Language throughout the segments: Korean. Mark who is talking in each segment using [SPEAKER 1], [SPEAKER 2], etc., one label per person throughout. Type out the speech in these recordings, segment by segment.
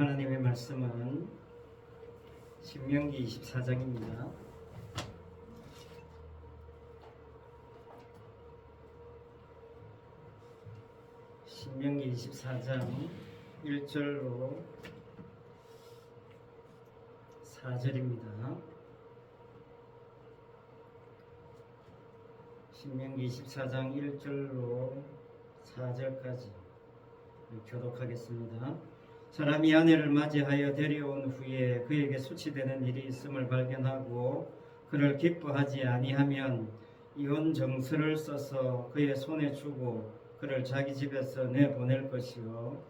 [SPEAKER 1] 하나님의 말씀은 신명기 24장입니다. 신명기 24장 1절로 4절입니다. 신명기 24장 1절로 4절까지 교독하겠습니다. 사람이 아내를 맞이하여 데려온 후에 그에게 수치되는 일이 있음을 발견하고 그를 기뻐하지 아니하면 이혼 정서를 써서 그의 손에 주고 그를 자기 집에서 내보낼 것이요,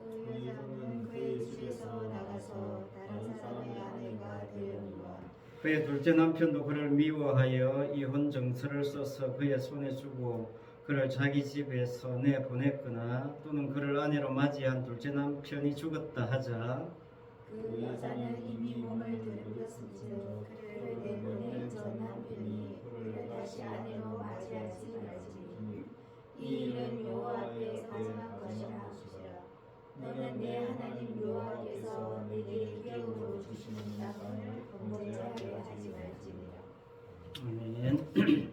[SPEAKER 2] 그 여자는 그의 집에서 나가서 다른 사람의 아내가 되려니와
[SPEAKER 1] 그의 둘째 남편도 그를 미워하여 이혼 정서를 써서 그의 손에 주고 그를 자기 집에서 내보냈거나 또는 그를 아내로 맞이한 둘째 남편이 죽었다 하자
[SPEAKER 2] 그 여자는 이미 몸을 들였을지도 그를 내보낸 전 남편이 그를 다시 아내로 맞이하지 말지니 이 일은 여호와 앞에 가증한 것이라. 너는 내 하나님 여호와께서 내게 기업으로 주시는 남편을 범죄하게 하지 말지니라.
[SPEAKER 1] 아멘.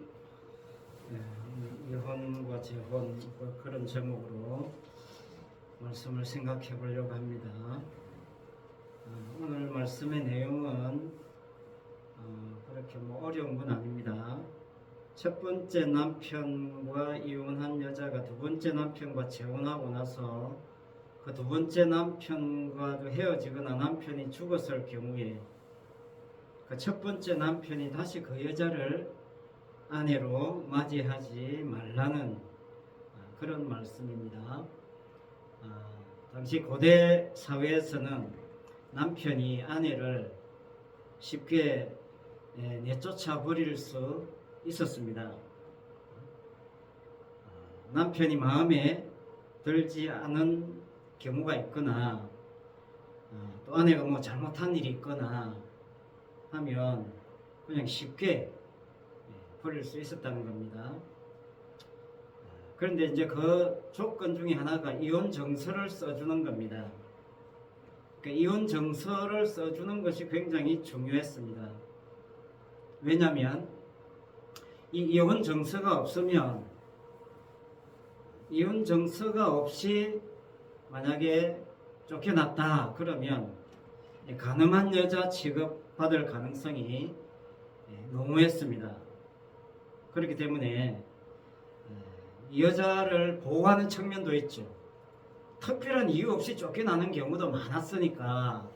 [SPEAKER 1] 이혼과 재혼 그런 제목으로 말씀을 생각해 보려고 합니다. 오늘 말씀의 내용은 그렇게 어려운 건 아닙니다. 첫 번째 남편과 이혼한 여자가 두 번째 남편과 재혼하고 나서 그 두 번째 남편과도 헤어지거나 남편이 죽었을 경우에 그 첫 번째 남편이 다시 그 여자를 아내로 맞이하지 말라는 그런 말씀입니다. 당시 고대 사회에서는 남편이 아내를 쉽게 내쫓아 버릴 수 있었습니다. 남편이 마음에 들지 않은 경우가 있거나 또 아내가 잘못한 일이 있거나 하면 그냥 쉽게 버릴 수 있었다는 겁니다. 그런데 이제 그 조건 중에 하나가 이혼 정서를 써주는 겁니다. 그러니까 이혼 정서를 써주는 것이 굉장히 중요했습니다. 왜냐하면 이 이혼 정서가 없으면 이혼 정서가 없이 만약에 쫓겨났다 그러면 가늠한 여자 취급받을 가능성이 농후했습니다. 그렇기 때문에 이 여자를 보호하는 측면도 있죠. 특별한 이유 없이 쫓겨나는 경우도 많았으니까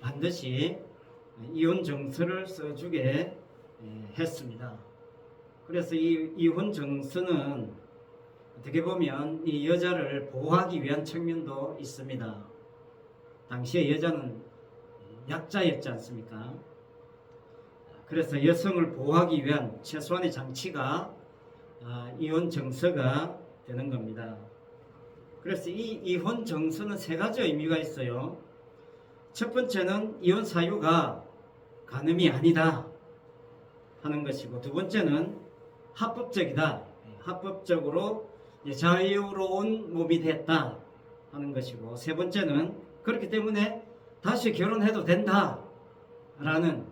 [SPEAKER 1] 반드시 이혼 정서를 써주게 했습니다. 그래서 이 이혼 정서는 어떻게 보면 이 여자를 보호하기 위한 측면도 있습니다. 당시에 여자는 약자였지 않습니까? 그래서 여성을 보호하기 위한 최소한의 장치가 이혼 정서가 되는 겁니다. 그래서 이 이혼 정서는 세 가지 의미가 있어요. 첫 번째는 이혼 사유가 간음이 아니다 하는 것이고, 두 번째는 합법적이다, 합법적으로 자유로운 몸이 됐다 하는 것이고, 세 번째는 그렇기 때문에 다시 결혼해도 된다 라는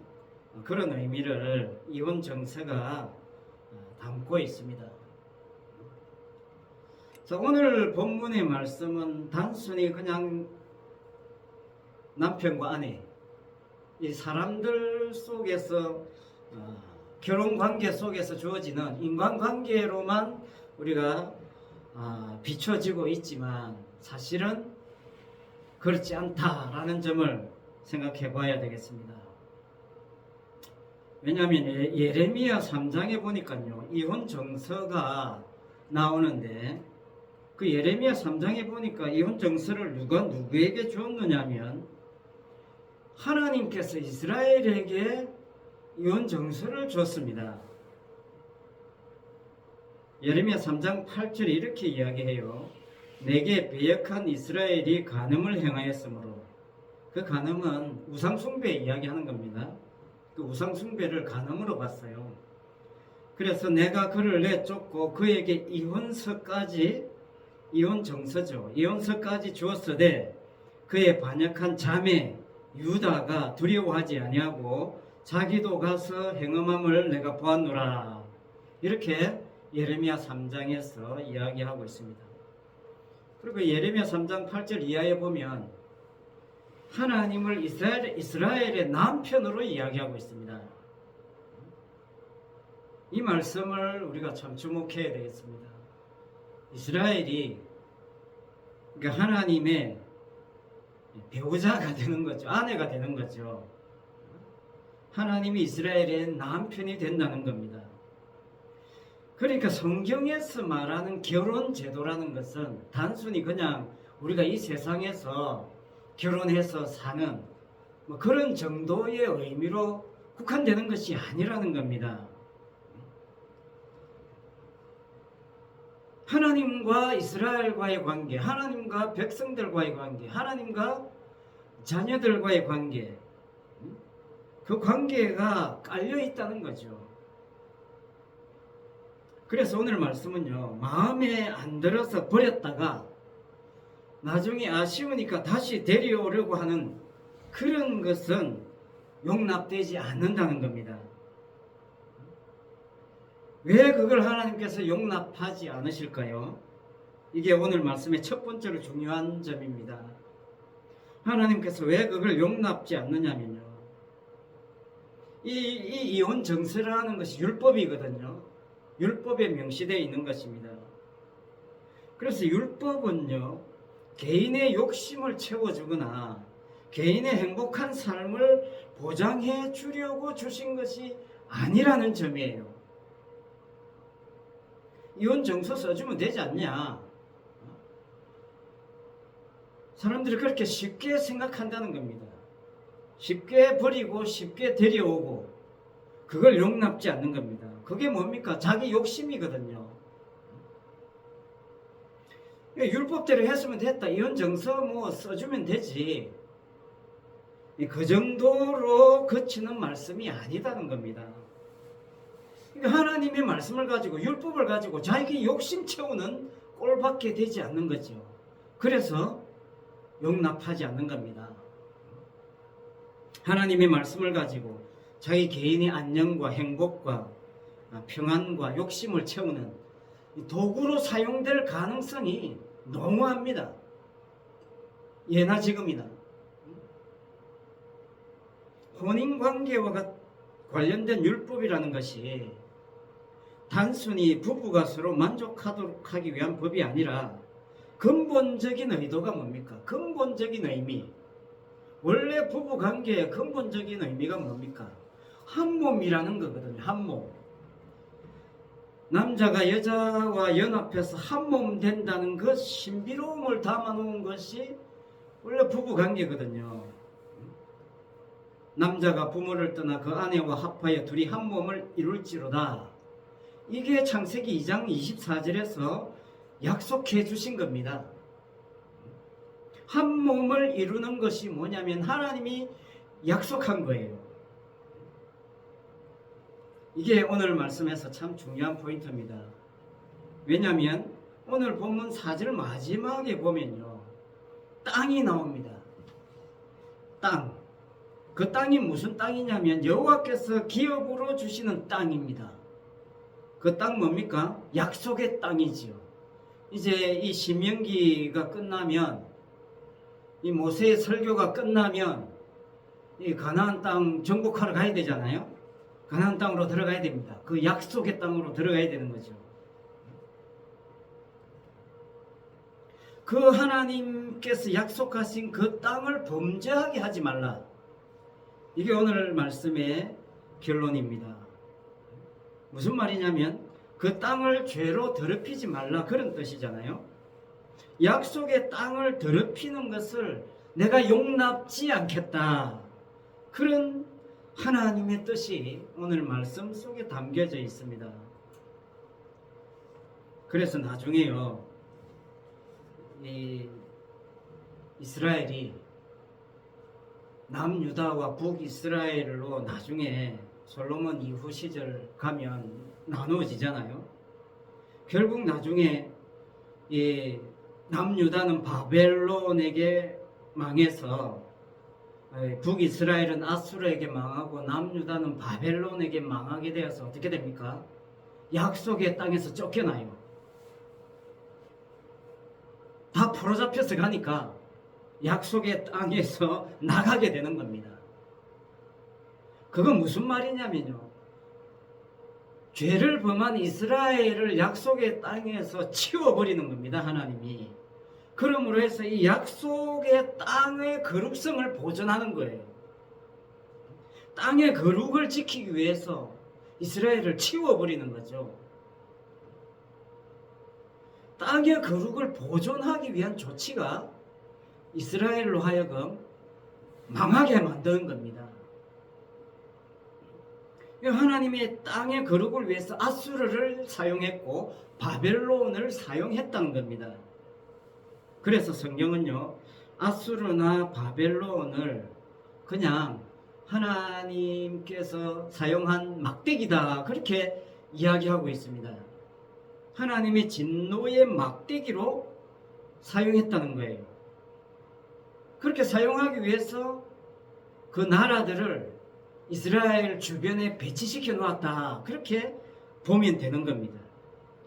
[SPEAKER 1] 그런 의미를 이혼 정서가 담고 있습니다. 자, 오늘 본문의 말씀은 단순히 그냥 남편과 아내, 이 사람들 속에서 결혼관계 속에서 주어지는 인간관계로만 우리가 비춰지고 있지만 사실은 그렇지 않다라는 점을 생각해 봐야 되겠습니다. 왜냐하면 예레미야 3장에 보니까요, 이혼 정서가 나오는데 그 예레미야 3장에 보니까 이혼 정서를 누가 누구에게 주었느냐면 하나님께서 이스라엘에게 이혼 정서를 줬습니다. 예레미야 3장 8절에 이렇게 이야기해요. 내게 배역한 이스라엘이 간음을 행하였으므로, 그 간음은 우상숭배 이야기하는 겁니다. 그 우상숭배를 간음으로 봤어요. 그래서 내가 그를 내쫓고 그에게 이혼서까지, 이혼 정서죠, 이혼서까지 주었으되 그의 반역한 자매 유다가 두려워하지 아니하고 자기도 가서 행음함을 내가 보았노라. 이렇게 예레미야 3장에서 이야기하고 있습니다. 그리고 예레미야 3장 8절 이하에 보면 하나님을 이스라엘의 남편으로 이야기하고 있습니다. 이 말씀을 우리가 참 주목해야 되겠습니다. 이스라엘이 그러니까 하나님의 배우자가 되는 거죠. 아내가 되는 거죠. 하나님이 이스라엘의 남편이 된다는 겁니다. 그러니까 성경에서 말하는 결혼 제도라는 것은 단순히 그냥 우리가 이 세상에서 결혼해서 사는 뭐 그런 정도의 의미로 국한되는 것이 아니라는 겁니다. 하나님과 이스라엘과의 관계, 하나님과 백성들과의 관계, 하나님과 자녀들과의 관계, 그 관계가 깔려 있다는 거죠. 그래서 오늘 말씀은요, 마음에 안 들어서 버렸다가 나중에 아쉬우니까 다시 데려오려고 하는 그런 것은 용납되지 않는다는 겁니다. 왜 그걸 하나님께서 용납하지 않으실까요? 이게 오늘 말씀의 첫 번째로 중요한 점입니다. 하나님께서 왜 그걸 용납지 않느냐면요, 이 이혼 정서라는 것이 율법이거든요. 율법에 명시되어 있는 것입니다. 그래서 율법은요, 개인의 욕심을 채워주거나 개인의 행복한 삶을 보장해 주려고 주신 것이 아니라는 점이에요. 이혼 정서 써주면 되지 않냐? 사람들이 그렇게 쉽게 생각한다는 겁니다. 쉽게 버리고 쉽게 데려오고 그걸 용납지 않는 겁니다. 그게 뭡니까? 자기 욕심이거든요. 율법대로 했으면 됐다. 이혼 정서 뭐 써주면 되지. 그 정도로 그치는 말씀이 아니다는 겁니다. 그러니까 하나님의 말씀을 가지고 율법을 가지고 자기 욕심 채우는 꼴밖에 되지 않는 거죠. 그래서 용납하지 않는 겁니다. 하나님의 말씀을 가지고 자기 개인의 안녕과 행복과 평안과 욕심을 채우는 도구로 사용될 가능성이 너무합니다. 예나 지금이나. 혼인관계와 관련된 율법이라는 것이 단순히 부부가 서로 만족하도록 하기 위한 법이 아니라 근본적인 의도가 뭡니까? 근본적인 의미. 원래 부부관계의 근본적인 의미가 뭡니까? 한 몸이라는 거거든요. 한 몸. 남자가 여자와 연합해서 한 몸 된다는 그 신비로움을 담아놓은 것이 원래 부부관계거든요. 남자가 부모를 떠나 그 아내와 합하여 둘이 한 몸을 이룰지로다. 이게 창세기 2장 24절에서 약속해 주신 겁니다. 한 몸을 이루는 것이 뭐냐면 하나님이 약속한 거예요. 이게 오늘 말씀에서 참 중요한 포인트입니다. 왜냐하면 오늘 본문 4절 마지막에 보면요, 땅이 나옵니다. 땅. 그 땅이 무슨 땅이냐면 여호와께서 기업으로 주시는 땅입니다. 그 땅 뭡니까? 약속의 땅이지요. 이제 이 신명기가 끝나면, 이 모세의 설교가 끝나면 이 가나안 땅 정복하러 가야 되잖아요. 가나안 땅으로 들어가야 됩니다. 그 약속의 땅으로 들어가야 되는 거죠. 그 하나님께서 약속하신 그 땅을 범죄하게 하지 말라. 이게 오늘 말씀의 결론입니다. 무슨 말이냐면 그 땅을 죄로 더럽히지 말라, 그런 뜻이잖아요. 약속의 땅을 더럽히는 것을 내가 용납지 않겠다, 그런 하나님의 뜻이 오늘 말씀 속에 담겨져 있습니다. 그래서 나중에요, 이 이스라엘이 남유다와 북이스라엘로 나중에 솔로몬 이후 시절 가면 나누어지잖아요. 결국 나중에 이 남유다는 바벨론에게 망해서 북이스라엘은 아수르에게 망하고 남유다는 바벨론에게 망하게 되어서 어떻게 됩니까? 약속의 땅에서 쫓겨나요. 다 포로잡혀서 가니까 약속의 땅에서 나가게 되는 겁니다. 그건 무슨 말이냐면요, 죄를 범한 이스라엘을 약속의 땅에서 치워버리는 겁니다, 하나님이. 그러므로 해서 이 약속의 땅의 거룩성을 보존하는 거예요. 땅의 거룩을 지키기 위해서 이스라엘을 치워버리는 거죠. 땅의 거룩을 보존하기 위한 조치가 이스라엘로 하여금 망하게 만드는 겁니다. 하나님이 땅의 거룩을 위해서 아수르를 사용했고 바벨론을 사용했다는 겁니다. 그래서 성경은요, 아수르나 바벨론을 그냥 하나님께서 사용한 막대기다, 그렇게 이야기하고 있습니다. 하나님의 진노의 막대기로 사용했다는 거예요. 그렇게 사용하기 위해서 그 나라들을 이스라엘 주변에 배치시켜 놓았다, 그렇게 보면 되는 겁니다.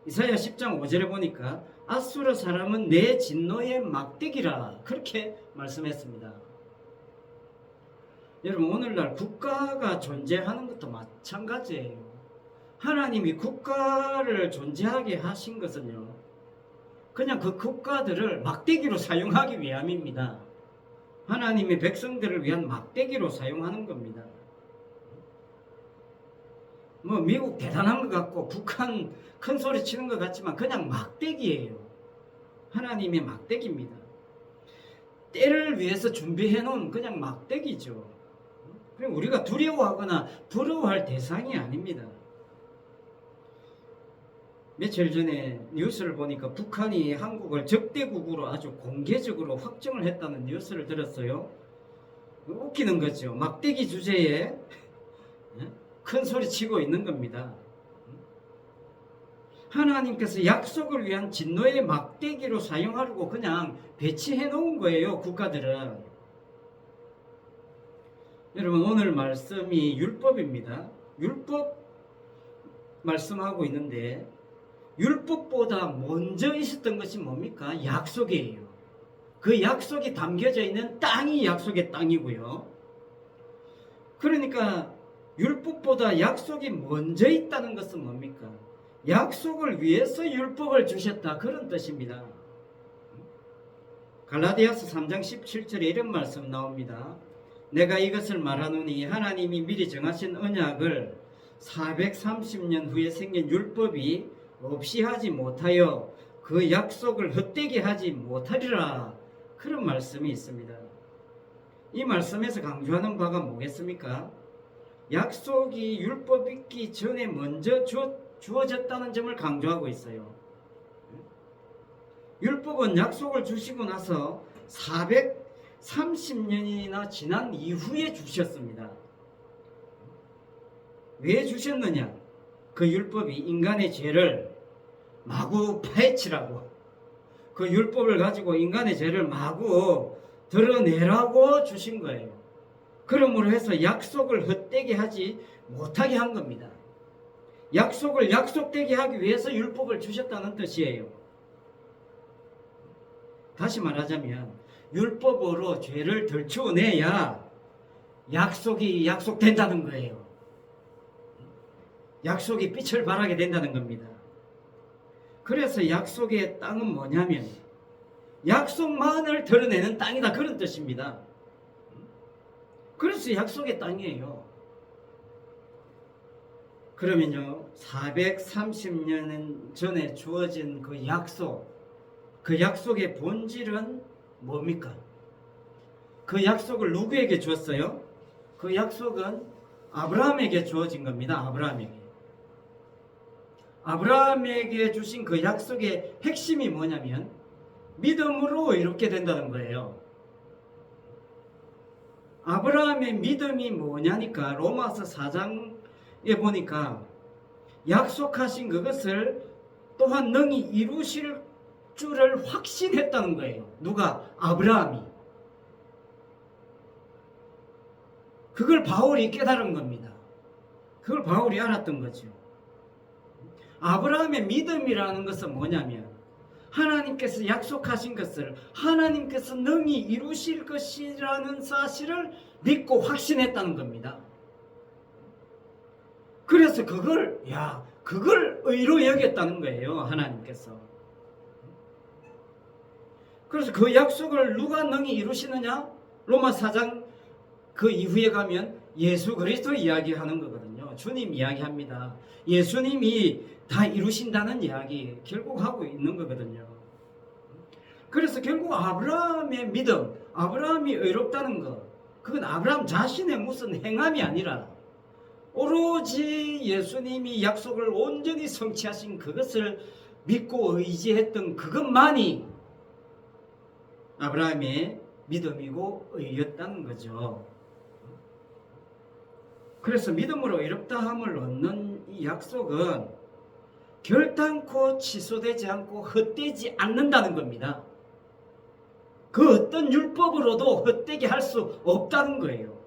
[SPEAKER 1] 이사야 10장 5절에 보니까 아수르 사람은 내 진노의 막대기라, 그렇게 말씀했습니다. 여러분, 오늘날 국가가 존재하는 것도 마찬가지예요. 하나님이 국가를 존재하게 하신 것은요, 그냥 그 국가들을 막대기로 사용하기 위함입니다. 하나님의 백성들을 위한 막대기로 사용하는 겁니다. 뭐 미국 대단한 것 같고 북한 큰 소리 치는 것 같지만 그냥 막대기예요. 하나님의 막대기입니다. 때를 위해서 준비해 놓은 그냥 막대기죠. 우리가 두려워하거나 부러워할 대상이 아닙니다. 며칠 전에 뉴스를 보니까 북한이 한국을 적대국으로 아주 공개적으로 확정을 했다는 뉴스를 들었어요. 웃기는 거죠. 막대기 주제에 큰 소리 치고 있는 겁니다. 하나님께서 약속을 위한 진노의 막대기로 사용하려고 그냥 배치해 놓은 거예요, 국가들은. 여러분, 오늘 말씀이 율법입니다. 율법 말씀하고 있는데, 율법보다 먼저 있었던 것이 뭡니까? 약속이에요. 그 약속이 담겨져 있는 땅이 약속의 땅이고요. 그러니까 율법보다 약속이 먼저 있다는 것은 뭡니까? 약속을 위해서 율법을 주셨다, 그런 뜻입니다. 갈라디아서 3장 17절에 이런 말씀 나옵니다. 내가 이것을 말하노니 하나님이 미리 정하신 언약을 430년 후에 생긴 율법이 없이 하지 못하여 그 약속을 헛되게 하지 못하리라, 그런 말씀이 있습니다. 이 말씀에서 강조하는 바가 뭐겠습니까? 약속이 율법 있기 전에 먼저 주어졌다는 점을 강조하고 있어요. 율법은 약속을 주시고 나서 430년이나 지난 이후에 주셨습니다. 왜 주셨느냐? 그 율법이 인간의 죄를 마구 파헤치라고, 그 율법을 가지고 인간의 죄를 마구 드러내라고 주신 거예요. 그러므로 해서 약속을 헛되게 하지 못하게 한 겁니다. 약속을 약속되게 하기 위해서 율법을 주셨다는 뜻이에요. 다시 말하자면 율법으로 죄를 덜추어내야 약속이 약속된다는 거예요. 약속이 빛을 발하게 된다는 겁니다. 그래서 약속의 땅은 뭐냐면 약속만을 드러내는 땅이다, 그런 뜻입니다. 그래서 약속의 땅이에요. 그러면요, 430년 전에 주어진 그 약속, 그 약속의 본질은 뭡니까? 그 약속을 누구에게 주었어요? 그 약속은 아브라함에게 주어진 겁니다. 아브라함에게 주신 그 약속의 핵심이 뭐냐면 믿음으로 이렇게 된다는 거예요. 아브라함의 믿음이 뭐냐니까 로마서 4장에 보니까 약속하신 그것을 또한 능히 이루실 줄을 확신했다는 거예요. 누가? 아브라함이. 그걸 바울이 깨달은 겁니다. 그걸 바울이 알았던 거죠. 아브라함의 믿음이라는 것은 뭐냐면 하나님께서 약속하신 것을 하나님께서 능히 이루실 것이라는 사실을 믿고 확신했다는 겁니다. 그래서 그걸 의로 여겼다는 거예요, 하나님께서. 그래서 그 약속을 누가 능히 이루시느냐? 로마 4장 그 이후에 가면 예수 그리스도 이야기하는 거거든요. 주님 이야기합니다. 예수님이 다 이루신다는 이야기 결국 하고 있는 거거든요. 그래서 결국 아브라함의 믿음, 아브라함이 의롭다는 것, 그건 아브라함 자신의 무슨 행함이 아니라 오로지 예수님이 약속을 온전히 성취하신 그것을 믿고 의지했던 그것만이 아브라함의 믿음이고 의였다는 거죠. 그래서 믿음으로 의롭다함을 얻는 이 약속은 결단코 취소되지 않고 헛되지 않는다는 겁니다. 그 어떤 율법으로도 헛되게 할 수 없다는 거예요.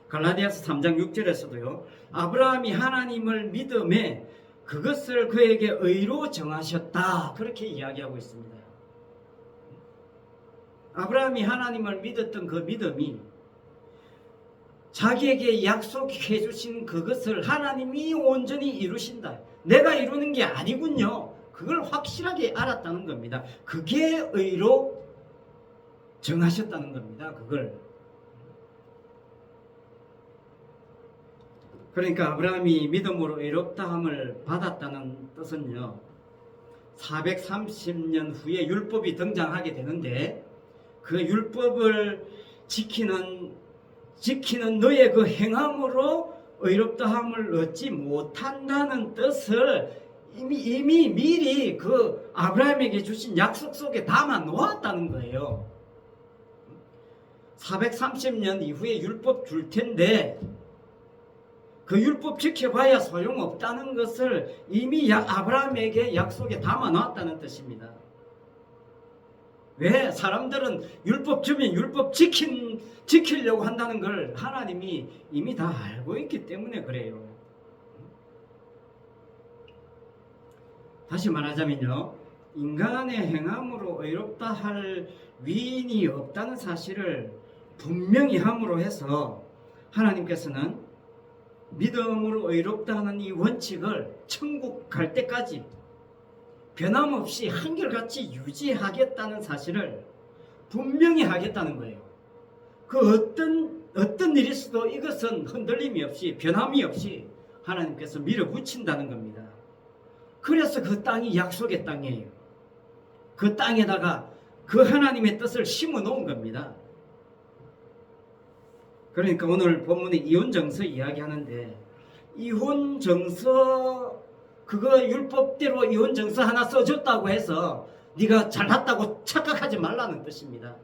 [SPEAKER 1] 갈라디아서 3장 6절에서도요. 아브라함이 하나님을 믿음에 그것을 그에게 의로 정하셨다. 그렇게 이야기하고 있습니다. 아브라함이 하나님을 믿었던 그 믿음이 자기에게 약속해 주신 그것을 하나님이 온전히 이루신다. 내가 이루는 게 아니군요. 그걸 확실하게 알았다는 겁니다. 그게 의로 정하셨다는 겁니다. 그걸. 그러니까 아브라함이 믿음으로 의롭다함을 받았다는 뜻은요. 430년 후에 율법이 등장하게 되는데 그 율법을 지키는 너의 그 행함으로 의롭다함을 얻지 못한다는 뜻을 이미 미리 그 아브라함에게 주신 약속 속에 담아 놓았다는 거예요. 430년 이후에 율법 줄 텐데 그 율법 지켜봐야 소용없다는 것을 이미 아브라함에게 약속에 담아 놓았다는 뜻입니다. 왜? 사람들은 율법 주면 율법 지키려고 한다는 걸 하나님이 이미 다 알고 있기 때문에 그래요. 다시 말하자면요, 인간의 행함으로 의롭다 할 위인이 없다는 사실을 분명히 함으로 해서 하나님께서는 믿음으로 의롭다 하는 이 원칙을 천국 갈 때까지 변함없이 한결같이 유지하겠다는 사실을 분명히 하겠다는 거예요. 그 어떤 일이 있어도 이것은 흔들림이 없이 변함이 없이 하나님께서 밀어붙인다는 겁니다. 그래서 그 땅이 약속의 땅이에요. 그 땅에다가 그 하나님의 뜻을 심어 놓은 겁니다. 그러니까 오늘 본문에 이혼정서 이야기하는데 이혼정서 그거 율법대로 이혼정서 하나 써줬다고 해서 네가 잘났다고 착각하지 말라는 뜻입니다.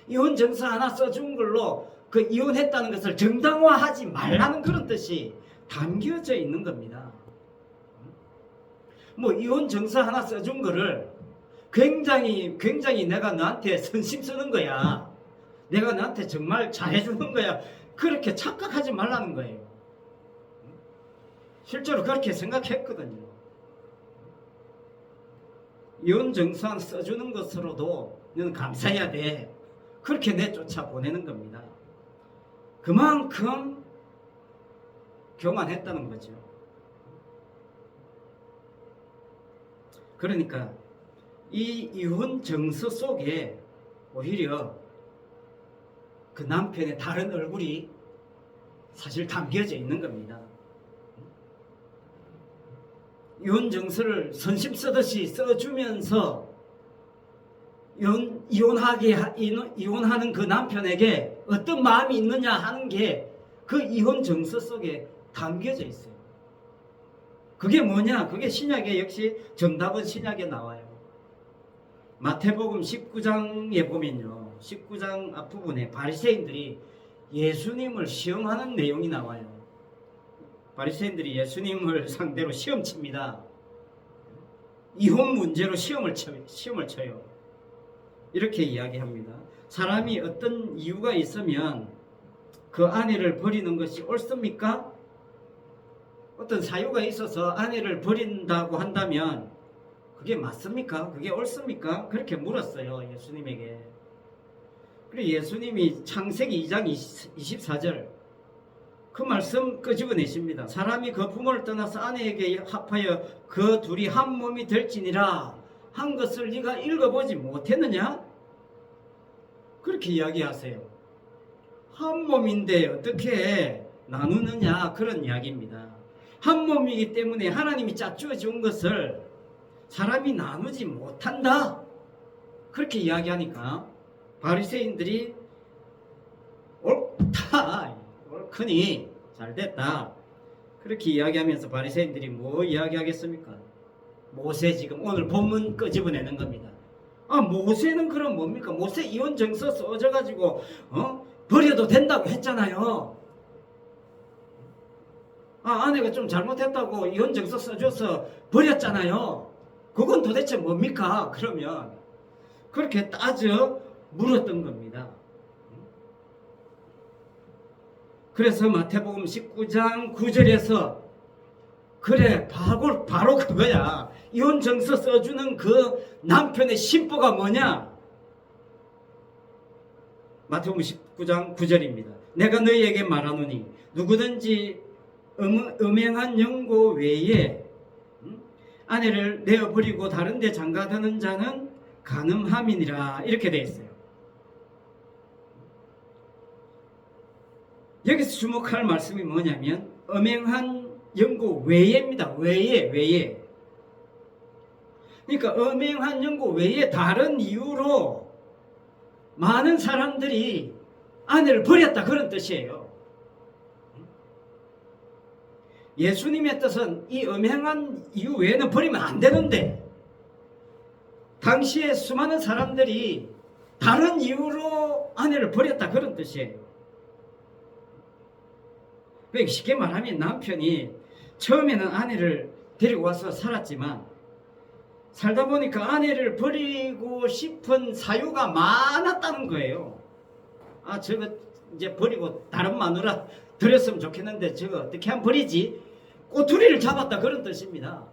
[SPEAKER 1] 이혼정서 하나 써준 걸로 그 이혼했다는 것을 정당화하지 말라는 그런 뜻이 담겨져 있는 겁니다. 뭐 이혼정서 하나 써준 거를 굉장히 내가 너한테 선심 쓰는 거야. 내가 너한테 정말 잘해주는 거야. 그렇게 착각하지 말라는 거예요. 실제로 그렇게 생각했거든요. 이혼정서 써주는 것으로도 너는 감사해야 돼. 그렇게 내쫓아 보내는 겁니다. 그만큼 교만했다는 거죠. 그러니까 이 이혼정서 속에 오히려 그 남편의 다른 얼굴이 사실 담겨져 있는 겁니다. 이혼정서를 선심 쓰듯이 써주면서 이혼하는 그 남편에게 어떤 마음이 있느냐 하는 게 그 이혼정서 속에 담겨져 있어요. 그게 뭐냐? 그게 신약에 역시 정답은 신약에 나와요. 마태복음 19장에 보면요. 19장 앞부분에 바리새인들이 예수님을 시험하는 내용이 나와요. 바리새인들이 예수님을 상대로 시험 칩니다. 이혼 문제로 시험을 쳐요. 이렇게 이야기합니다. 사람이 어떤 이유가 있으면 그 아내를 버리는 것이 옳습니까? 어떤 사유가 있어서 아내를 버린다고 한다면 그게 맞습니까? 그게 옳습니까? 그렇게 물었어요, 예수님에게. 그리고 예수님이 창세기 2장 24절 그 말씀 끄집어내십니다. 사람이 그 부모를 떠나서 아내에게 합하여 그 둘이 한 몸이 될지니라 한 것을 네가 읽어보지 못했느냐? 그렇게 이야기하세요. 한 몸인데 어떻게 나누느냐, 그런 이야기입니다. 한 몸이기 때문에 하나님이 짝지어 준 것을 사람이 나누지 못한다, 그렇게 이야기하니까 바리새인들이 옳다, 옳으니 잘됐다, 그렇게 이야기하면서 바리새인들이 뭐 이야기하겠습니까? 모세, 지금 오늘 본문 끄집어내는 겁니다. 아, 모세는 그럼 뭡니까? 모세 이혼 정서 써져가지고 버려도 된다고 했잖아요. 아, 아내가 좀 잘못했다고 이혼 정서 써줘서 버렸잖아요. 그건 도대체 뭡니까? 그러면 그렇게 따져 물었던 겁니다. 그래서 마태복음 19장 9절에서 그래, 바로 그거야. 이혼 정서 써주는 그 남편의 심보가 뭐냐? 마태복음 19장 9절입니다. 내가 너희에게 말하노니 누구든지 음행한 영고 외에 아내를 내어버리고 다른 데 장가드는 자는 간음함이니라, 이렇게 되어 있어요. 여기서 주목할 말씀이 뭐냐면 음행한 영고 외에입니다. 외에. 그러니까 음행한 영고 외에 다른 이유로 많은 사람들이 아내를 버렸다, 그런 뜻이에요. 예수님의 뜻은 이 음행한 이유 외에는 버리면 안 되는데 당시에 수많은 사람들이 다른 이유로 아내를 버렸다, 그런 뜻이에요. 쉽게 말하면 남편이 처음에는 아내를 데리고 와서 살았지만 살다 보니까 아내를 버리고 싶은 사유가 많았다는 거예요. 아, 저거 이제 버리고 다른 마누라 들였으면 좋겠는데 저거 어떻게 하면 버리지? 꼬투리를 잡았다, 그런 뜻입니다.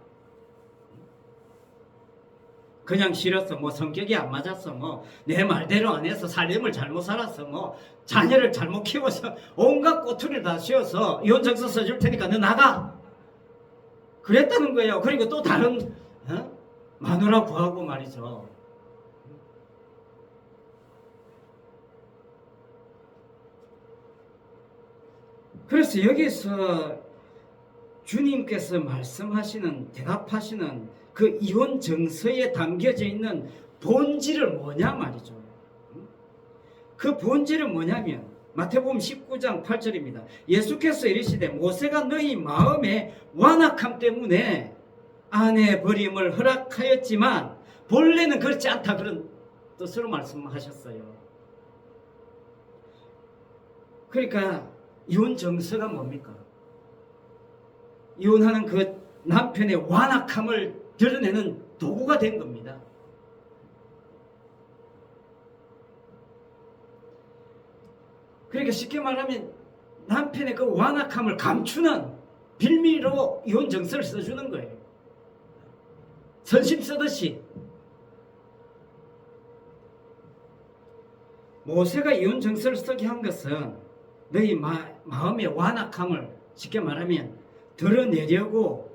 [SPEAKER 1] 그냥 싫었어, 뭐 성격이 안 맞았어, 뭐 내 말대로 안 해서 삶을 잘못 살았어, 뭐 자녀를 잘못 키워서 온갖 꼬투리를 다 씌워서 이혼 정서 써줄 테니까 너 나가, 그랬다는 거예요. 그리고 또 다른 마누라 구하고 말이죠. 그래서 여기서 주님께서 말씀하시는, 대답하시는 그 이혼 정서에 담겨져 있는 본질은 뭐냐 말이죠. 그 본질은 뭐냐면 마태복음 19장 8절입니다. 예수께서 이르시되 모세가 너희 마음의 완악함 때문에 아내 버림을 허락하였지만 본래는 그렇지 않다, 그런 뜻으로 말씀하셨어요. 그러니까 이혼 정서가 뭡니까? 이혼하는 그 남편의 완악함을 드러내는 도구가 된 겁니다. 그러니까 쉽게 말하면 남편의 그 완악함을 감추는 빌미로 이혼 정서를 써주는 거예요. 선심 쓰듯이. 모세가 이혼 정서를 쓰게 한 것은 너희 마음의 완악함을 쉽게 말하면 드러내려고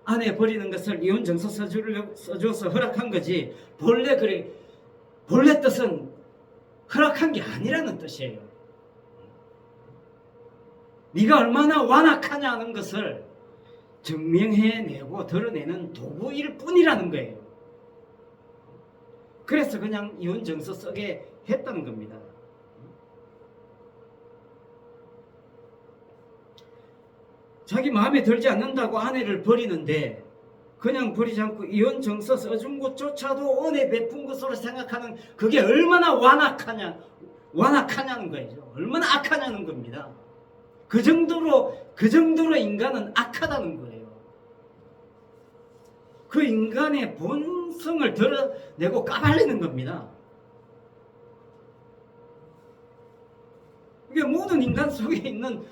[SPEAKER 1] 아내 버리는 것을 이혼 정서 써줘서 허락한 거지, 본래 뜻은 허락한 게 아니라는 뜻이에요. 네가 얼마나 완악하냐는 것을 증명해내고 드러내는 도구일 뿐이라는 거예요. 그래서 그냥 이혼 정서 쓰게 했다는 겁니다. 자기 마음에 들지 않는다고 아내를 버리는데 그냥 버리지 않고 이혼 정서 써준 것조차도 은혜 베푼 것으로 생각하는, 그게 얼마나 완악하냐는 거죠. 얼마나 악하냐는 겁니다. 그 정도로 인간은 악하다는 거예요. 그 인간의 본성을 드러내고 까발리는 겁니다. 이게 모든 인간 속에 있는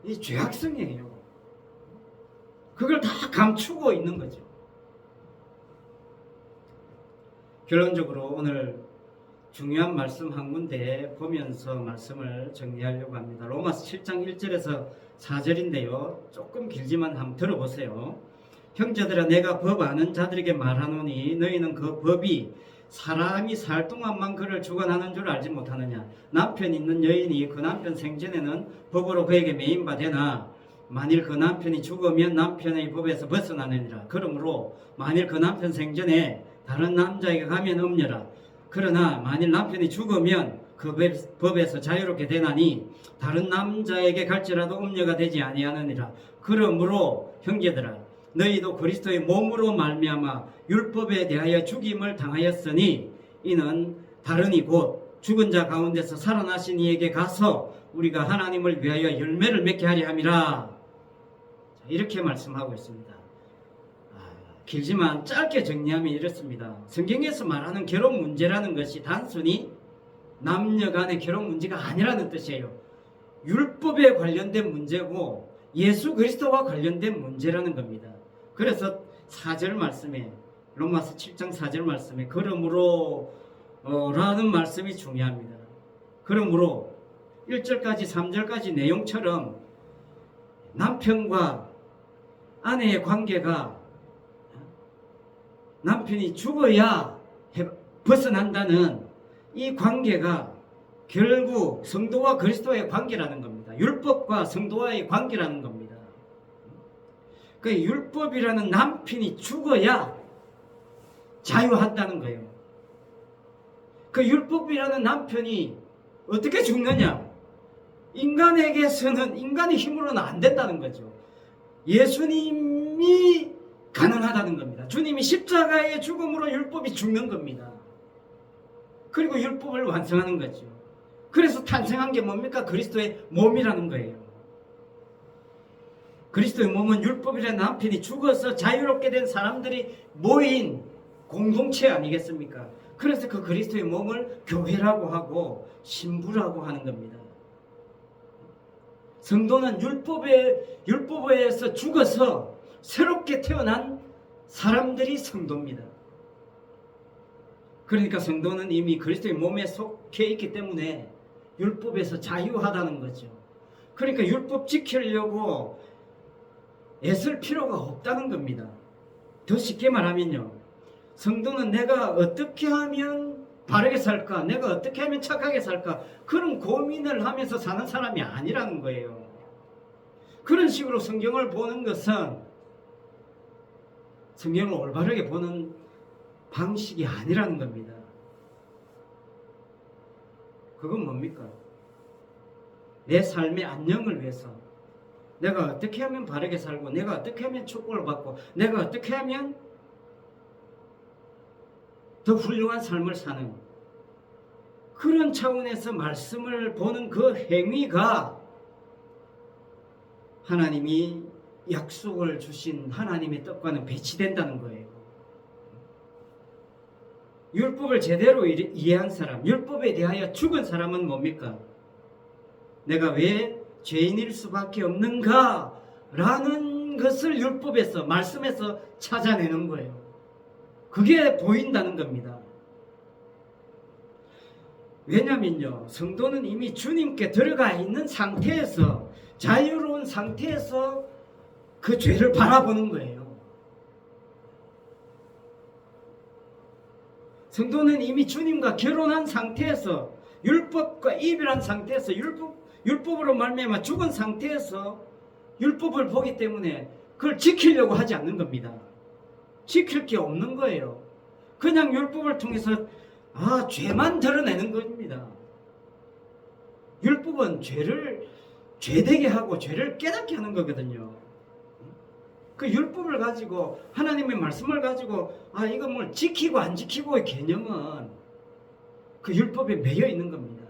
[SPEAKER 1] 이 죄악성이에요. 그걸 다 감추고 있는 거죠. 결론적으로 오늘 중요한 말씀 한 군데 보면서 말씀을 정리하려고 합니다. 로마서 7장 1절에서 4절인데요. 조금 길지만 한번 들어보세요. 형제들아, 내가 법 아는 자들에게 말하노니 너희는 그 법이 사람이 살 동안만 그를 주관하는 줄 알지 못하느냐. 남편 있는 여인이 그 남편 생전에는 법으로 그에게 매인 바 되나 만일 그 남편이 죽으면 남편의 법에서 벗어나느니라. 그러므로 만일 그 남편 생전에 다른 남자에게 가면 음녀라. 그러나 만일 남편이 죽으면 그 법에서 자유롭게 되나니 다른 남자에게 갈지라도 음녀가 되지 아니하느니라. 그러므로 형제들아, 너희도 그리스도의 몸으로 말미암아 율법에 대하여 죽임을 당하였으니 이는 다른이 곧 죽은 자 가운데서 살아나신 이에게 가서 우리가 하나님을 위하여 열매를 맺게 하려 함이라. 이렇게 말씀하고 있습니다. 길지만 짧게 정리하면 이렇습니다. 성경에서 말하는 결혼 문제라는 것이 단순히 남녀 간의 결혼 문제가 아니라는 뜻이에요. 율법에 관련된 문제고 예수 그리스도와 관련된 문제라는 겁니다. 그래서 4절 말씀에, 로마서 7장 4절 말씀에 그러므로 라는 말씀이 중요합니다. 그러므로 1절까지 3절까지 내용처럼 남편과 아내의 관계가 남편이 죽어야 벗어난다는 이 관계가 결국 성도와 그리스도의 관계라는 겁니다. 율법과 성도와의 관계라는 겁니다. 그 율법이라는 남편이 죽어야 자유한다는 거예요. 그 율법이라는 남편이 어떻게 죽느냐? 인간에게서는 인간의 힘으로는 안 된다는 거죠. 예수님이 가능하다는 겁니다. 주님이 십자가의 죽음으로 율법이 죽는 겁니다. 그리고 율법을 완성하는 거죠. 그래서 탄생한 게 뭡니까? 그리스도의 몸이라는 거예요. 그리스도의 몸은 율법이라는 남편이 죽어서 자유롭게 된 사람들이 모인 공동체 아니겠습니까? 그래서 그 그리스도의 몸을 교회라고 하고 신부라고 하는 겁니다. 성도는 율법에서 죽어서 새롭게 태어난 사람들이 성도입니다. 그러니까 성도는 이미 그리스도의 몸에 속해 있기 때문에 율법에서 자유하다는 거죠. 그러니까 율법 지키려고 애쓸 필요가 없다는 겁니다. 더 쉽게 말하면요, 성도는 내가 어떻게 하면 바르게 살까, 내가 어떻게 하면 착하게 살까, 그런 고민을 하면서 사는 사람이 아니라는 거예요. 그런 식으로 성경을 보는 것은 성경을 올바르게 보는 방식이 아니라는 겁니다. 그건 뭡니까? 내 삶의 안녕을 위해서 내가 어떻게 하면 바르게 살고, 내가 어떻게 하면 축복을 받고, 내가 어떻게 하면 더 훌륭한 삶을 사는 그런 차원에서 말씀을 보는 그 행위가 하나님이 약속을 주신 하나님의 뜻과는 배치된다는 거예요. 율법을 제대로 이해한 사람, 율법에 대하여 죽은 사람은 뭡니까? 내가 왜 죄인일 수밖에 없는가? 라는 것을 율법에서, 말씀에서 찾아내는 거예요. 그게 보인다는 겁니다. 왜냐면요, 성도는 이미 주님께 들어가 있는 상태에서, 자유로운 상태에서 그 죄를 바라보는 거예요. 성도는 이미 주님과 결혼한 상태에서, 율법과 이별한 상태에서, 율법으로 말미암아 죽은 상태에서 율법을 보기 때문에 그걸 지키려고 하지 않는 겁니다. 지킬 게 없는 거예요. 그냥 율법을 통해서 죄만 드러내는 겁니다. 율법은 죄를 죄되게 하고 죄를 깨닫게 하는 거거든요. 그 율법을 가지고, 하나님의 말씀을 가지고 이거 뭘 지키고 안 지키고의 개념은 그 율법에 매여 있는 겁니다.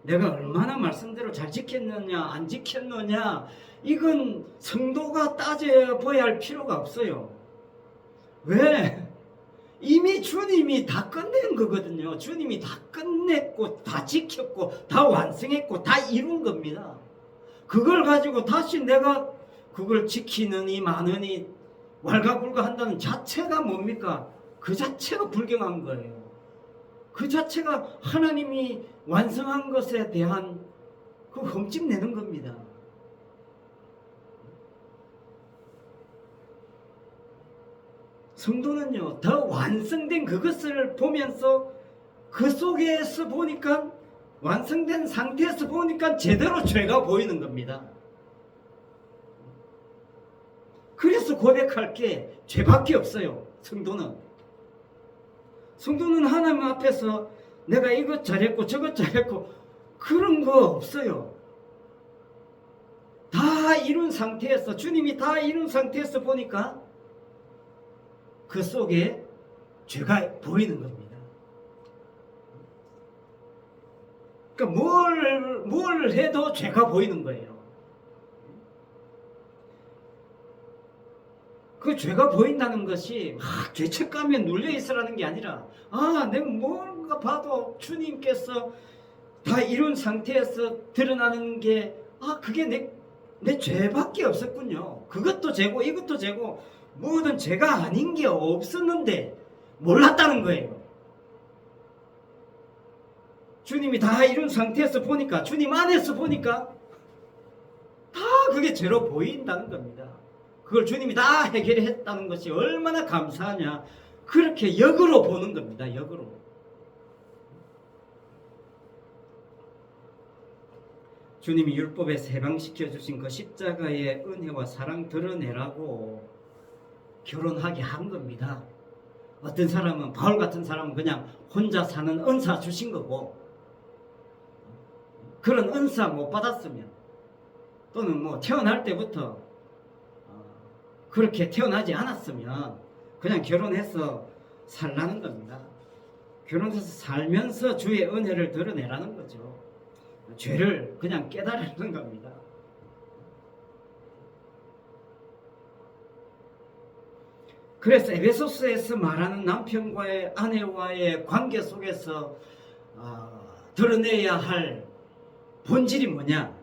[SPEAKER 1] 내가 얼마나 말씀대로 잘 지켰느냐 안 지켰느냐 이건 성도가 따져봐야 할 필요가 없어요. 왜? 이미 주님이 다 끝낸 거거든요. 주님이 다 끝냈고 다 지켰고 다 완성했고 다 이룬 겁니다. 그걸 가지고 다시 내가 그걸 지키느니 마느니 왈가불가 한다는 자체가 뭡니까? 그 자체가 불경한 거예요. 그 자체가 하나님이 완성한 것에 대한 그 흠집 내는 겁니다. 성도는요, 더 완성된 그것을 보면서 그 속에서 보니까 완성된 상태에서 보니까 제대로 죄가 보이는 겁니다. 그래서 고백할 게 죄밖에 없어요. 성도는 하나님 앞에서 내가 이것 잘했고 저것 잘했고 그런 거 없어요. 다 이룬 상태에서 주님이 다 이룬 상태에서 보니까 그 속에 죄가 보이는 겁니다. 그러니까 뭘 해도 죄가 보이는 거예요. 그 죄가 보인다는 것이 죄책감에 눌려 있으라는 게 아니라 내가 뭔가 봐도 주님께서 다 이룬 상태에서 드러나는 게 그게 내 죄밖에 없었군요. 그것도 죄고 이것도 죄고 모든 죄가 아닌 게 없었는데 몰랐다는 거예요. 주님이 다 이룬 상태에서 보니까 주님 안에서 보니까 다 그게 죄로 보인다는 겁니다. 그걸 주님이 다 해결했다는 것이 얼마나 감사하냐. 그렇게 역으로 보는 겁니다. 역으로. 주님이 율법에 해방시켜 주신 그 십자가의 은혜와 사랑 드러내라고 결혼하게 한 겁니다. 어떤 사람은 바울 같은 사람은 그냥 혼자 사는 은사 주신 거고 그런 은사 못 받았으면 또는 뭐 태어날 때부터 그렇게 태어나지 않았으면 그냥 결혼해서 살라는 겁니다. 결혼해서 살면서 주의 은혜를 드러내라는 거죠. 죄를 그냥 깨달으는 겁니다. 그래서 에베소서에서 말하는 남편과의 아내와의 관계 속에서 드러내야 할 본질이 뭐냐?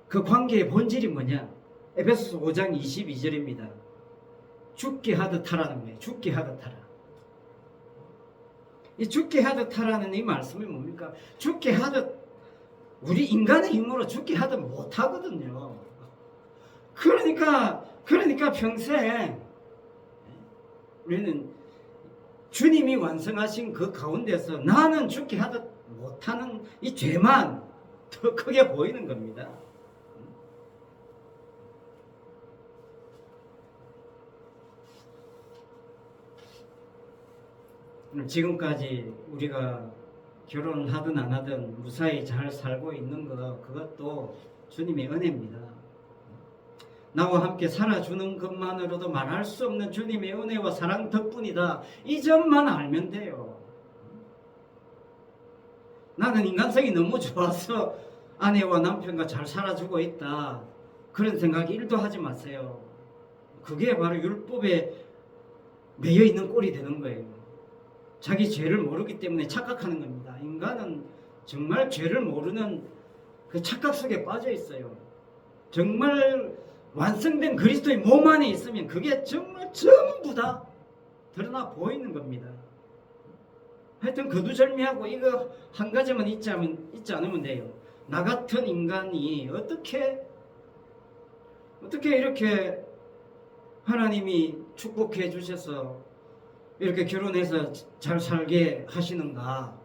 [SPEAKER 1] 그 관계의 본질이 뭐냐? 에베소서 5장 22절입니다. 죽게 하듯 하라는 거예요. 죽게 하듯 하라. 이 죽게 하듯 하라는 이 말씀이 뭡니까? 죽게 하듯 우리 인간의 힘으로 죽게 하듯 못 하거든요. 그러니까 평생 우리는 주님이 완성하신 그 가운데서 나는 죽게 하듯 못하는 이 죄만 더 크게 보이는 겁니다. 지금까지 우리가 결혼을 하든 안 하든 무사히 잘 살고 있는 것, 그것도 주님의 은혜입니다. 나와 함께 살아주는 것만으로도 말할 수 없는 주님의 은혜와 사랑 덕분이다. 이 점만 알면 돼요. 나는 인간성이 너무 좋아서 아내와 남편과 잘 살아주고 있다. 그런 생각이 1도 하지 마세요. 그게 바로 율법에 매여 있는 꼴이 되는 거예요. 자기 죄를 모르기 때문에 착각하는 겁니다. 인간은 정말 죄를 모르는 그 착각 속에 빠져 있어요. 정말 완성된 그리스도의 몸 안에 있으면 그게 정말 전부 다 드러나 보이는 겁니다. 하여튼 거두절미하고 이거 한 가지만 잊지 않으면 돼요. 나 같은 인간이 어떻게 이렇게 하나님이 축복해 주셔서 이렇게 결혼해서 잘 살게 하시는가?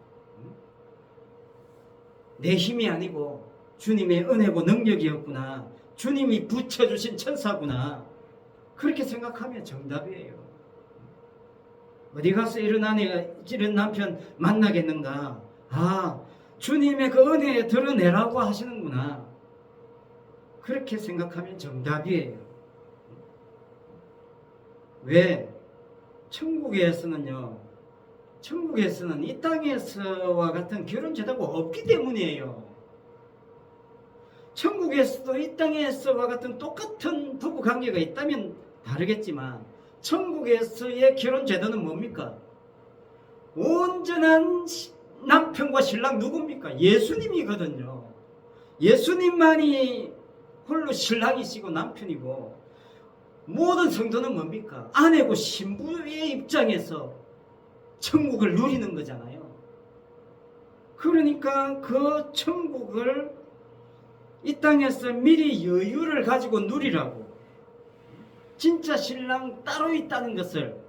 [SPEAKER 1] 내 힘이 아니고 주님의 은혜고 능력이었구나. 주님이 붙여주신 천사구나. 그렇게 생각하면 정답이에요. 어디 가서 이런 아내가 이런 남편 만나겠는가? 주님의 그 은혜에 드러내라고 하시는구나. 그렇게 생각하면 정답이에요. 왜? 천국에서는요, 천국에서는 이 땅에서와 같은 결혼 제도가 없기 때문이에요. 천국에서도 이 땅에서와 같은 똑같은 부부 관계가 있다면 다르겠지만 천국에서의 결혼 제도는 뭡니까? 온전한 남편과 신랑 누굽니까? 예수님이거든요. 예수님만이 홀로 신랑이시고 남편이고 모든 성도는 뭡니까? 아내고 신부의 입장에서 천국을 누리는 거잖아요. 그러니까 그 천국을 이 땅에서 미리 여유를 가지고 누리라고, 진짜 신랑 따로 있다는 것을,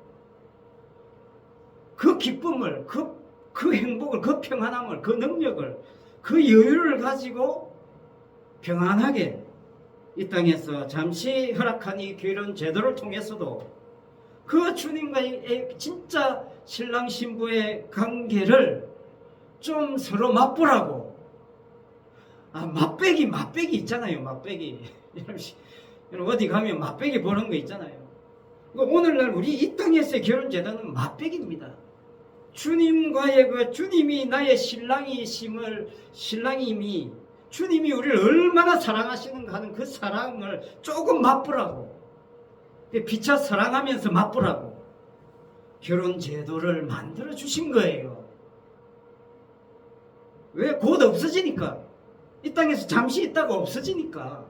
[SPEAKER 1] 그 기쁨을, 그 행복을, 그 평안함을, 그 능력을, 그 여유를 가지고 평안하게 이 땅에서 잠시 허락한 이 결혼 제도를 통해서도 그 주님과의 진짜 신랑 신부의 관계를 좀 서로 맛보라고. 맛배기 있잖아요. 맛배기. 여러분 어디 가면 맛배기 보는 거 있잖아요. 오늘날 우리 이 땅에서의 결혼 제도는 맛배기입니다. 주님과의 주님이 나의 신랑임이 주님이 우리를 얼마나 사랑하시는가 하는 그 사랑을 조금 맛보라고, 피차 사랑하면서 맛보라고 결혼 제도를 만들어 주신 거예요. 왜? 곧 없어지니까. 이 땅에서 잠시 있다가 없어지니까.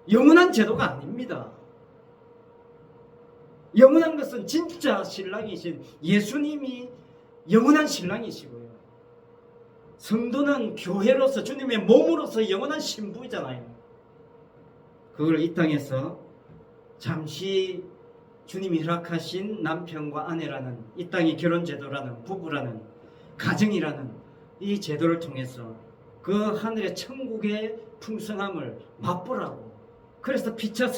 [SPEAKER 1] 영원한 제도가 아닙니다. 영원한 것은 진짜 신랑이신 예수님이 영원한 신랑이시고요, 성도는 교회로서 주님의 몸으로서 영원한 신부잖아요. 그걸 이 땅에서 잠시 주님이 허락하신 남편과 아내라는 이 땅의 결혼 제도라는, 부부라는, 가정이라는 이 제도를 통해서 그 하늘의 천국의 풍성함을 맛보라고, 그래서 피차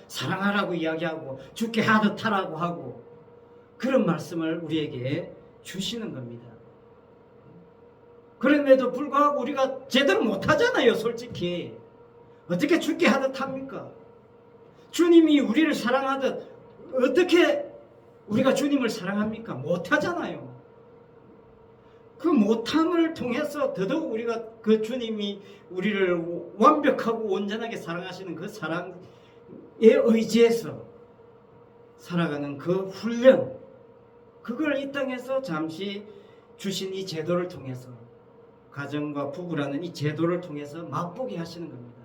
[SPEAKER 1] 사랑하라고 이야기하고 죽게 하듯 하라고 하고 그런 말씀을 우리에게 주시는 겁니다. 그럼에도 불구하고 우리가 제대로 못하잖아요. 솔직히 어떻게 죽게 하듯 합니까? 주님이 우리를 사랑하듯 어떻게 우리가 주님을 사랑합니까? 못하잖아요. 그 못함을 통해서 더더욱 우리가 그 주님이 우리를 완벽하고 온전하게 사랑하시는 그 사랑에 의지해서 살아가는 그 훈련, 그걸 이 땅에서 잠시 주신 이 제도를 통해서, 가정과 부부라는 이 제도를 통해서 맛보게 하시는 겁니다.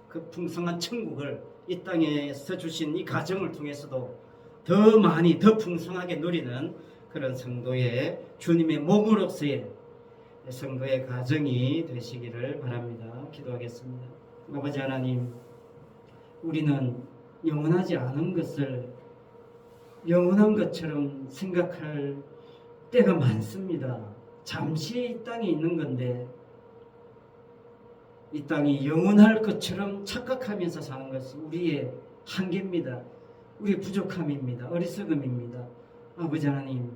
[SPEAKER 1] 그 풍성한 천국을 이 땅에서 주신 이 가정을 통해서도 더 많이, 더 풍성하게 누리는 그런 성도의, 주님의 몸으로서의 성도의 가정이 되시기를 바랍니다. 기도하겠습니다. 아버지 하나님, 우리는 영원하지 않은 것을 영원한 것처럼 생각할 때가 많습니다. 잠시 이 땅에 있는 건데 이 땅이 영원할 것처럼 착각하면서 사는 것이 우리의 한계입니다. 우리의 부족함입니다. 어리석음입니다. 아버지 하나님,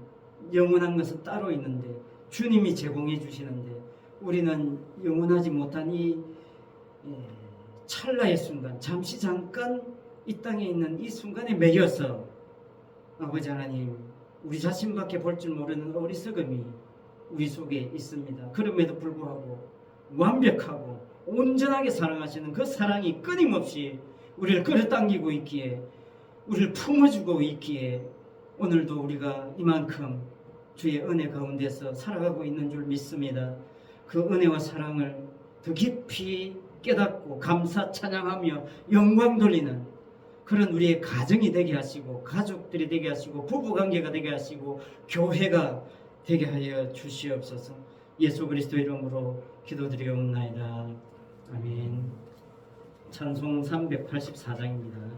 [SPEAKER 1] 영원한 것은 따로 있는데 주님이 제공해 주시는데 우리는 영원하지 못한 이 찰나의 순간, 잠시 잠깐 이 땅에 있는 이 순간에 매여서 아버지 하나님, 우리 자신밖에 볼 줄 모르는 어리석음이 우리 속에 있습니다. 그럼에도 불구하고 완벽하고 온전하게 사랑하시는 그 사랑이 끊임없이 우리를 끌어당기고 있기에, 우리를 품어주고 있기에 오늘도 우리가 이만큼 주의 은혜 가운데서 살아가고 있는 줄 믿습니다. 그 은혜와 사랑을 더 깊이 깨닫고 감사 찬양하며 영광 돌리는 그런 우리의 가정이 되게 하시고, 가족들이 되게 하시고, 부부관계가 되게 하시고, 교회가 되게 하여 주시옵소서. 예수 그리스도 이름으로 기도드리옵나이다. 아멘. 찬송 384장입니다.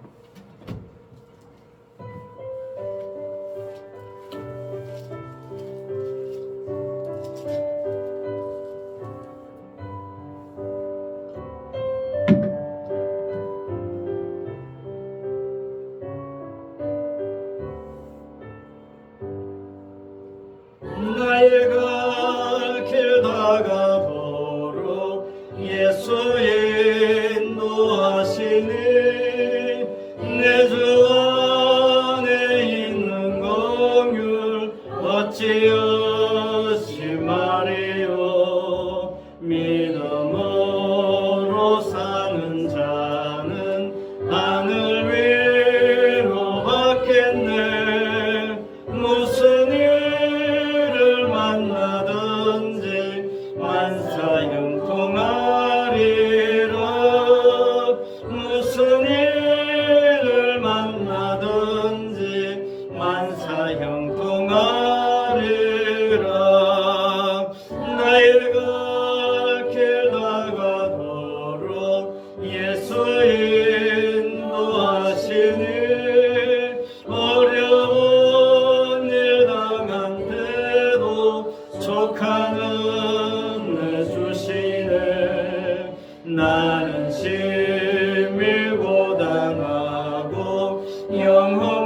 [SPEAKER 3] 나의 갈 길 다가도록 예수 인도하시니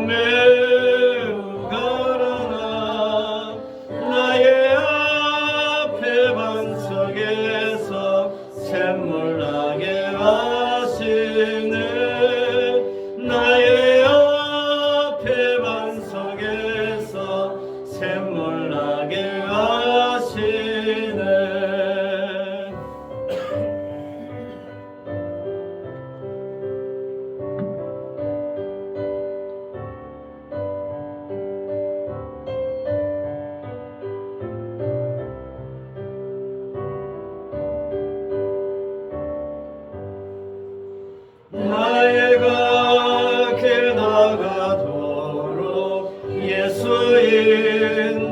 [SPEAKER 3] 매우 가라나 나의 앞에 반석에서 샘물 나게 하시네 나의 앞에 반석에서 샘물 나게 하시네 나의 갈 길 나가도록 예수 인도하시니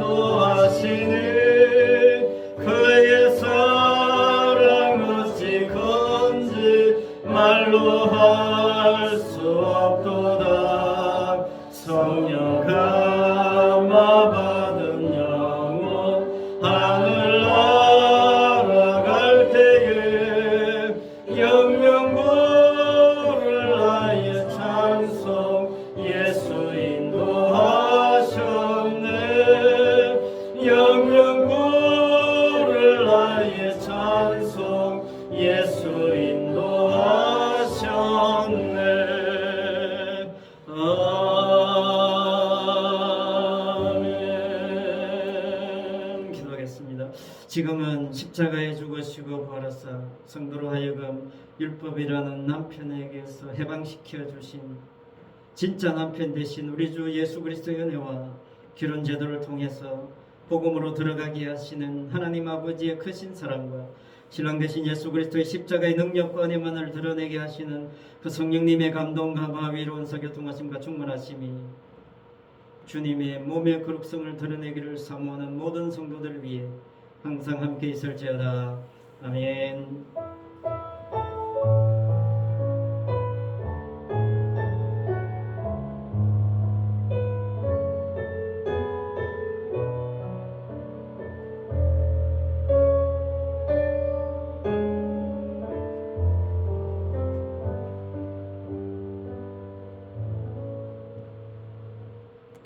[SPEAKER 3] 그의 사랑 어찌 건지 말로 할 수 없도다 성령 감화 받은 영혼 하늘 날아갈 때에 영명 부를 나의 찬송 예수 인도하셨네 영명 부를 나의 찬송 예수 인도하셨네 아멘. 기도하겠습니다. 지금은 십자가에 죽으시고 부활하사 성도로 하여금 율법이라는 남편에게서 해방시켜 주신 진짜 남편 되신 우리 주 예수 그리스도의 은혜와 결혼 제도를 통해서 복음으로 들어가게 하시는 하나님 아버지의 크신 사랑과 신랑 되신 예수 그리스도의 십자가의 능력과 은혜만을 드러내게 하시는 그 성령님의 감동과 위로운 서교통하심과 충만하심이 주님의 몸의 거룩성을 드러내기를 사모하는 모든 성도들을 위해 항상 함께 있을지어다. 아멘.